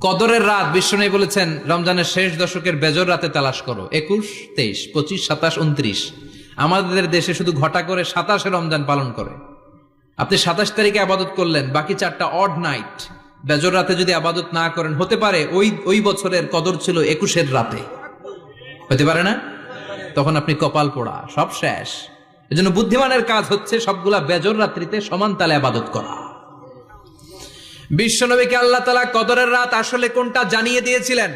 কদরের রাত বিশ্বনবী বলেছেন রমজানের শেষ দশকের বেজর রাতে তালাশ করো। 21, 23, 25, 27, 29। আমাদের দেশে শুধু ঘটা করে 27 রমজান পালন করে। আপনি 27 তারিখে আবাদত করলেন, বাকি 4টা অড নাইট বেজর রাতে যদি আবাদত না করেন, হতে পারে ওই বছরের কদর ছিল 21 রাতে, হতে পারে না? তখন আপনি কপাল পোড়া, সব শেষ। এজন্য বুদ্ধিমানের কাজ হচ্ছে সবগুলা বেজর রাত্রিতে সমান তালে আবাদত করা। বিশ্বনবীকে আল্লাহ তাআলা কদরের রাত আসলে কোনটা জানিয়ে দিয়েছিলেন।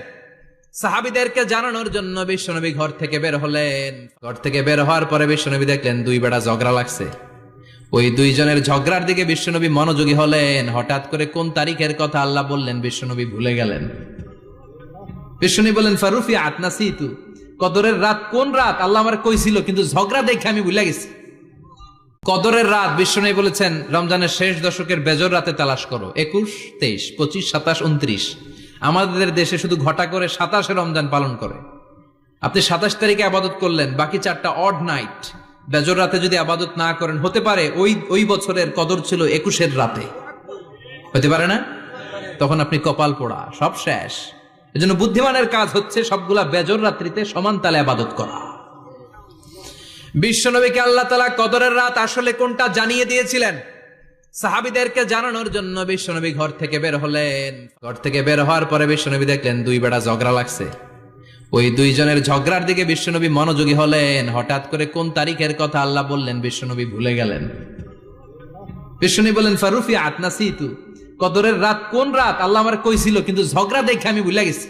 সাহাবীদেরকে জানানোর জন্য বিশ্বনবী ঘর থেকে বের হলেন। ঘর থেকে বের হওয়ার পরে বিশ্বনবী দেখলেন দুই বেড়া ঝগড়া লাগছে। ওই দুইজনের ঝগড়ার দিকে বিশ্বনবী মনোযোগী হলেন। হঠাৎ করে কোন তারিখের কথা আল্লাহ বললেন বিশ্বনবী ভুলে গেলেন। বিশ্বনবী বললেন ফারুফিআত নাসিতু, কদরের রাত কোন রাত আল্লাহ আমার কইছিল, কিন্তু ঝগড়া দেখে আমি ভুলে গেছি। কদরের রাত বিশ্বনবী বলেছেন রমজানের শেষ দশকের বেজর রাতে তালাশ করো। 21, 23, 25, 27, 29। আমাদের দেশে শুধু ঘটা করে 27 রমজান পালন করে। আপনি 27 তারিখে আবাদত করলেন, বাকি 4টা অড নাইট বেজর রাতে যদি আবাদত না করেন, হতে পারে ওই বছরের কদর ছিল 21 রাতে, হতে পারে না? তখন আপনি কপাল পোড়া, সব শেষ। এজন্য বুদ্ধিমানের কাজ হচ্ছে সবগুলা বেজর রাত্রিতে সমান তালে আবাদত করা। বিশ্বনবীকে আল্লাহ তাআলা কদরের রাত আসলে কোনটা জানিয়ে দিয়েছিলেন। সাহাবীদেরকে জানানোর জন্য বিশ্বনবী ঘর থেকে বের হলেন। ঘর থেকে বের হওয়ার পরে বিশ্বনবী দেখলেন দুই বেড়া ঝগড়া লাগছে। ওই দুইজনের ঝগড়ার দিকে বিশ্বনবী মনোযোগী হলেন। হঠাৎ করে কোন তারিখের কথা আল্লাহ বললেন বিশ্বনবী ভুলে গেলেন। বিশ্বনবী বললেন ফারুফিআত নাসিতু, কদরের রাত কোন রাত আল্লাহ আমার কইছিল, কিন্তু ঝগড়া দেখে আমি ভুলে গেছি।